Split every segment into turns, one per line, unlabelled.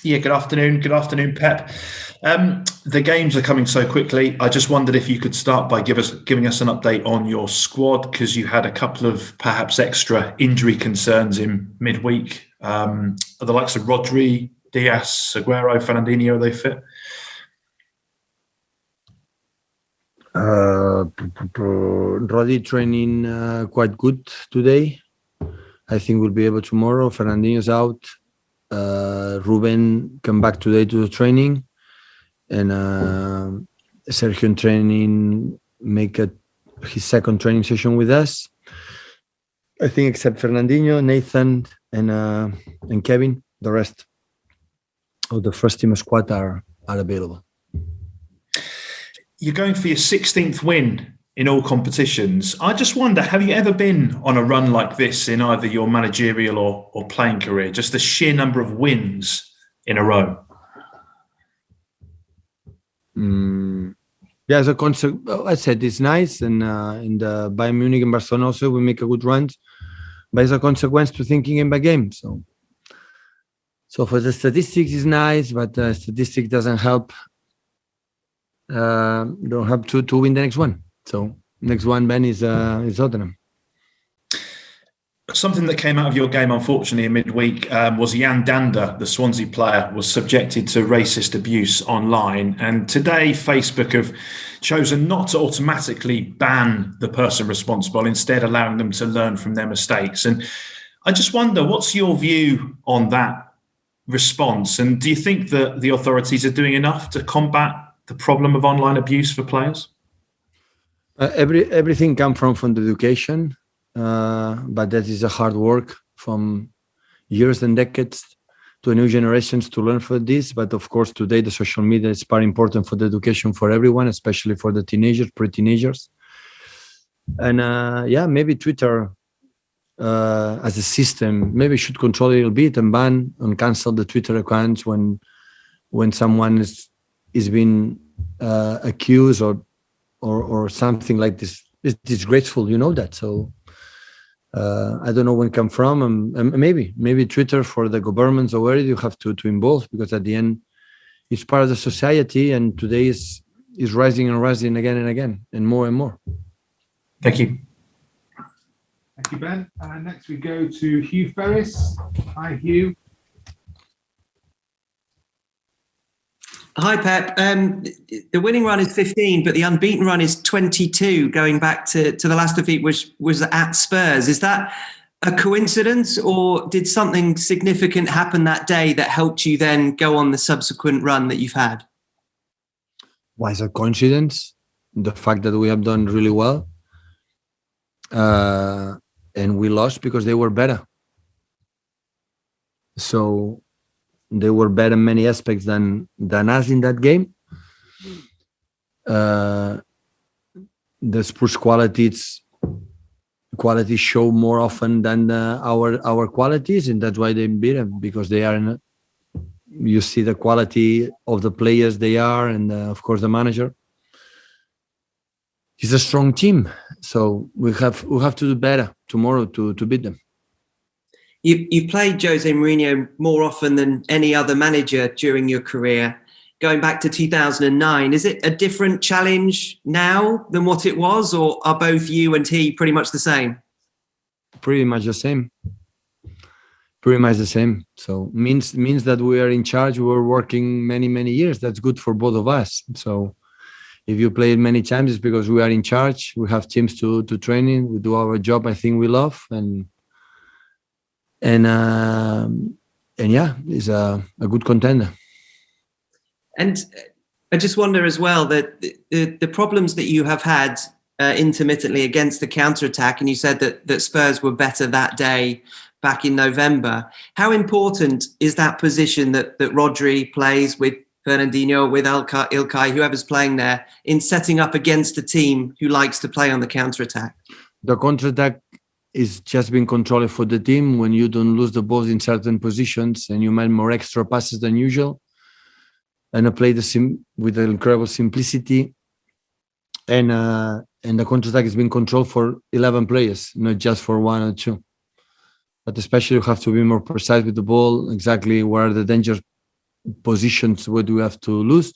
Yeah, good afternoon. Good afternoon, Pep. The games are coming so quickly. I just wondered if you could start by giving us an update on your squad, because you had a couple of perhaps extra injury concerns in midweek. Are the likes of Rodri, Diaz, Aguero, Fernandinho, are they fit?
Rodri training quite good today. I think we'll be able tomorrow. Fernandinho's out. Ruben come back today to the training, and Sergio in training his second training session with us. I think except Fernandinho, Nathan, and Kevin, the rest of the first team squad are available.
You're going for your 16th win in all competitions. I just wonder, have you ever been on a run like this in either your managerial or playing career? Just the sheer number of wins in a row.
Yeah, as a concept, I said it's nice, and in the Bayern Munich and Barcelona also we make a good run, but it's a consequence to thinking game by game. So for the statistics is nice, but statistic doesn't help. Don't have to win the next one. So next one, Ben, is Tottenham.
Something that came out of your game, unfortunately, in midweek was Jan Danda, the Swansea player, was subjected to racist abuse online. And today, Facebook have chosen not to automatically ban the person responsible, instead allowing them to learn from their mistakes. And I just wonder, what's your view on that response? And do you think that the authorities are doing enough to combat the problem of online abuse for players?
Everything comes from the education. But that is a hard work from years and decades to new generations to learn for this. But of course, today the social media is very important for the education for everyone, especially for the teenagers, pre-teenagers. And maybe Twitter as a system maybe should control a little bit and ban and cancel the Twitter accounts when someone is being accused or something like this. It's disgraceful, you know that. So. I don't know when it come from, and maybe Twitter for the governments or where you have to involve, because at the end it's part of the society, and today is rising and rising again and again and more and more.
Thank you.
Thank you, Ben. Next we go to Hugh Ferris. Hi, Hugh.
Hi, Pep. The winning run is 15, but the unbeaten run is 22, going back to the last defeat, which was at Spurs. Is that a coincidence, or did something significant happen that day that helped you then go on the subsequent run that you've had?
Why is a coincidence? The fact that we have done really well, and we lost because they were better. So they were better in many aspects than us in that game. The Spurs quality show more often than our qualities, and that's why they beat them, because they are. You see the quality of the players they are, and of course the manager. It's a strong team, so we have to do better tomorrow to beat them.
You've played Jose Mourinho more often than any other manager during your career, going back to 2009. Is it a different challenge now than what it was, or are both you and he pretty much the same?
Pretty much the same. So means that we are in charge. We were working many years. That's good for both of us. So if you play it many times, it's because we are in charge. We have teams to train in. We do our job. I think we love and yeah, he's a good contender.
And I just wonder as well that the problems that you have had intermittently against the counter-attack, and you said that Spurs were better that day back in November. How important is that position that Rodri plays with Fernandinho, with Ilkay, whoever's playing there, in setting up against a team who likes to play on the counter-attack?
The counter-attack is just being controlled for the team when you don't lose the balls in certain positions and you make more extra passes than usual. And I play with incredible simplicity. And the counter-attack is being controlled for 11 players, not just for one or two. But especially you have to be more precise with the ball, exactly where are the danger positions what we have to lose.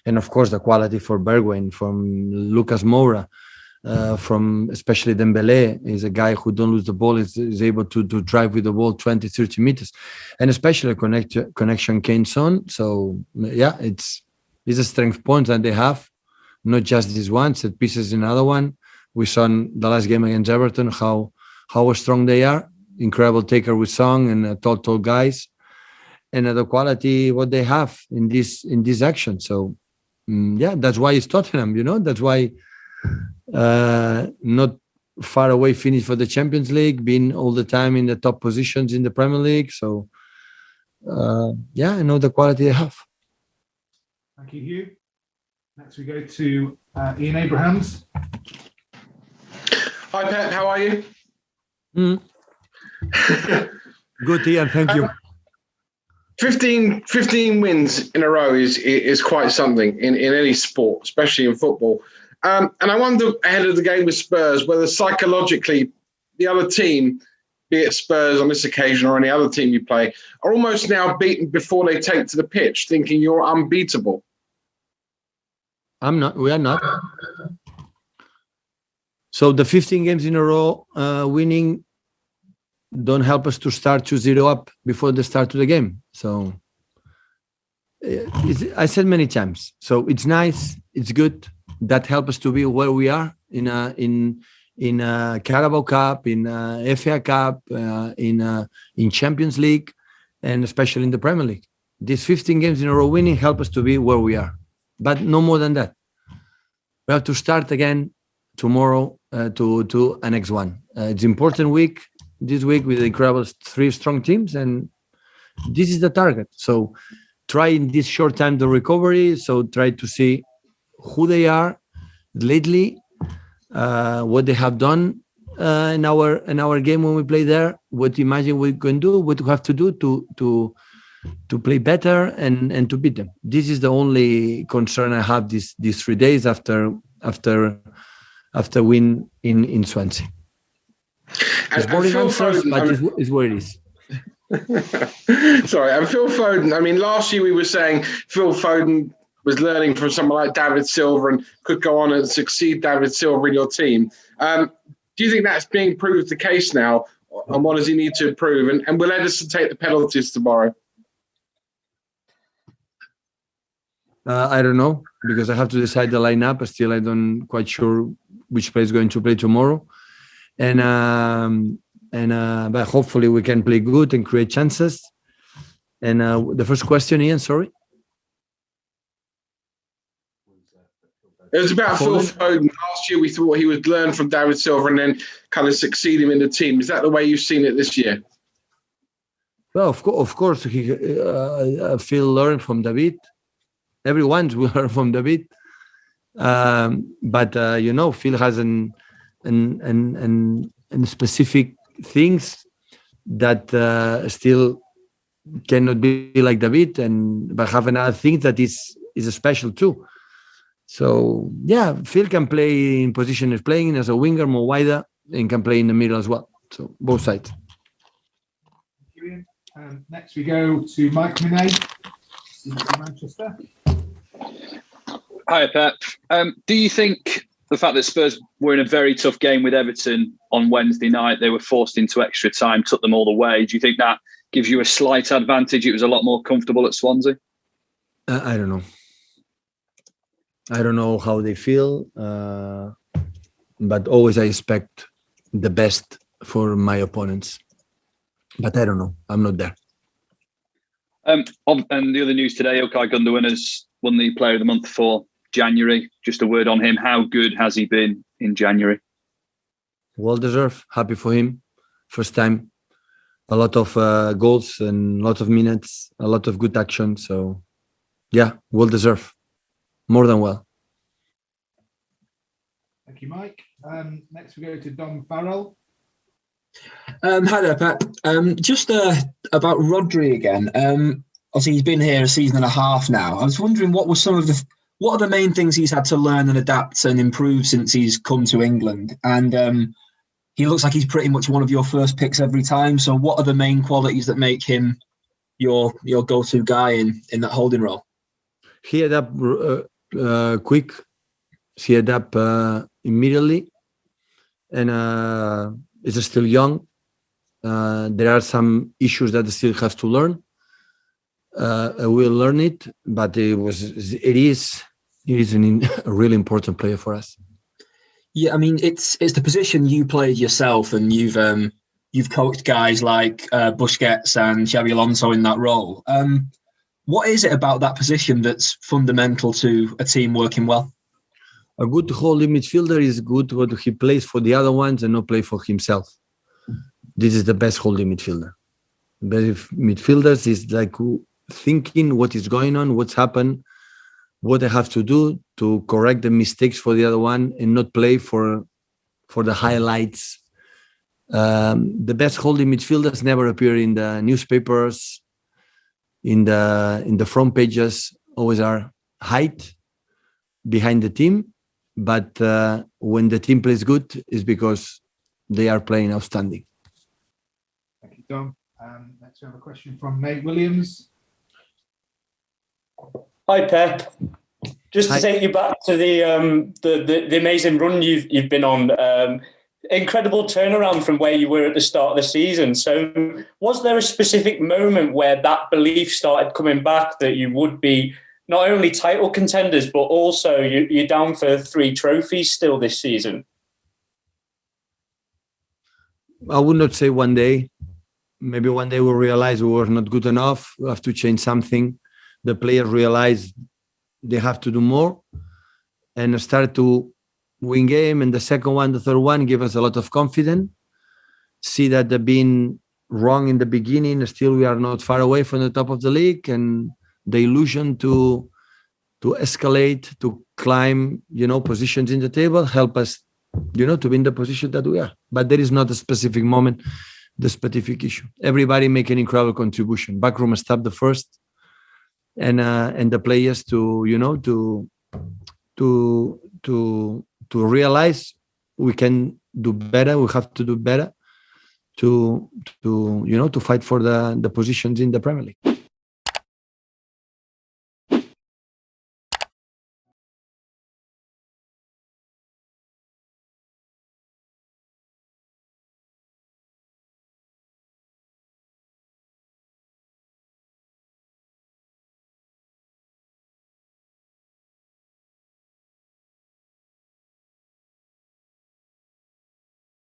And of course, the quality for Bergwijn, from Lucas Moura, from especially Dembele, is a guy who don't lose the ball, is able to drive with the ball 20, 30 meters. And especially connection Kane-Son. So, yeah, it's a strength point that they have. Not just this one, set pieces another one. We saw in the last game against Everton how strong they are. Incredible taker with Song and tall guys. And the quality what they have in this action. So, that's why it's Tottenham, That's why not far away finish for the Champions League, being all the time in the top positions in the Premier League. So, I know the quality they have.
Thank you, Hugh. Next we go to Ian Abrahams.
Hi, Pep. How are you?
Good, Ian. Thank you.
15 wins in a row is quite something in any sport, especially in football. And I wonder, ahead of the game with Spurs, whether psychologically the other team, be it Spurs on this occasion or any other team you play, are almost now beaten before they take to the pitch, thinking you're unbeatable.
I'm not. We are not. So the 15 games in a row winning don't help us to start 2-0 up before the start of the game. So I said many times. So it's nice. It's good. That helps us to be where we are in Carabao Cup, in FA Cup, in Champions League, and especially in the Premier League. These 15 games in a row winning help us to be where we are. But no more than that. We have to start again tomorrow to a next one. It's an important week, this week, with incredible 3 strong teams, and this is the target. So try in this short time the recovery. So try to see who they are lately, what they have done in our game when we play there, what imagine we can do, what we have to do to play better and to beat them. This is the only concern I have these 3 days after win in Swansea. It's boring answers, but it's what it is.
Sorry, and Phil Foden. I mean, last year we were saying Phil Foden was learning from someone like David Silva and could go on and succeed David Silva in your team. Do you think that's being proved the case now? And what does he need to improve? And will Ederson take the penalties tomorrow?
I don't know, because I have to decide the lineup. Still, I don't quite sure which player is going to play tomorrow. But hopefully we can play good and create chances. And the first question, Ian, sorry?
It was about Phil Foden. Last year we thought he would learn from David Silva and then kind of succeed him in the team. Is that the way you've seen it this year?
Well, of course, Phil learned from David. Everyone's will learn from David. But Phil has an specific things that still cannot be like David, but have another thing that is special too. So yeah, Phil can play in position as playing as a winger, more wider, and can play in the middle as well. So both sides.
Next we go to Mike Minay in Manchester.
Hi, Pep. Do you think the fact that Spurs were in a very tough game with Everton on Wednesday night, they were forced into extra time, took them all the way, do you think that gives you a slight advantage? It was a lot more comfortable at Swansea?
I don't know. I don't know how they feel, but always I expect the best for my opponents. But I don't know. I'm not there.
And the other news today, Okay Gundogan has won the Player of the Month for January. Just a word on him. How good has he been in January? Well
deserved. Happy for him. First time. A lot of goals and a lot of minutes, a lot of good action. So, yeah, well deserved. More than well.
Thank you, Mike. Next we go to Dom Farrell.
Hi there, Pep. Just about Rodri again. Obviously, he's been here a season and a half now. I was wondering what are the main things he's had to learn and adapt and improve since he's come to England? And he looks like he's pretty much one of your first picks every time. So what are the main qualities that make him your go-to guy in that holding role?
He had up quick. He had up immediately, and is still young. There are some issues that still has to learn. We'll learn it, but it is a really important player for us.
Yeah, I mean, it's the position you played yourself, and you've coached guys like Busquets and Xabi Alonso in that role. What is it about that position that's fundamental to a team working well?
A good holding midfielder is good when he plays for the other ones and not play for himself. This is the best holding midfielder. Best midfielders is like thinking what is going on, what's happened, what I have to do to correct the mistakes for the other one and not play for the highlights. The best holding midfielders never appear in the newspapers, in the front pages, always are height behind the team. But when the team plays good, it's because they are playing outstanding.
Thank you, Dom. Next we have a question from Nate Williams.
Hi, Pep. Just to
Hi.
take you back to the amazing run you've been on. Incredible turnaround from where you were at the start of the season. So was there a specific moment where that belief started coming back that you would be not only title contenders, but also you're down for 3 trophies still this season?
I would not say one day. Maybe one day we'll realize we were not good enough. We have to change something. The players realize they have to do more and start to win game. And the second one, the third one, give us a lot of confidence. See that they've been wrong in the beginning. Still, we are not far away from the top of the league. And the illusion to escalate, to climb, positions in the table, help us, to be in the position that we are. But there is not a specific moment, the specific issue. Everybody make an incredible contribution. Backroom staff the first, and the players to realize we can do better. We have to do better to fight for the positions in the Premier League.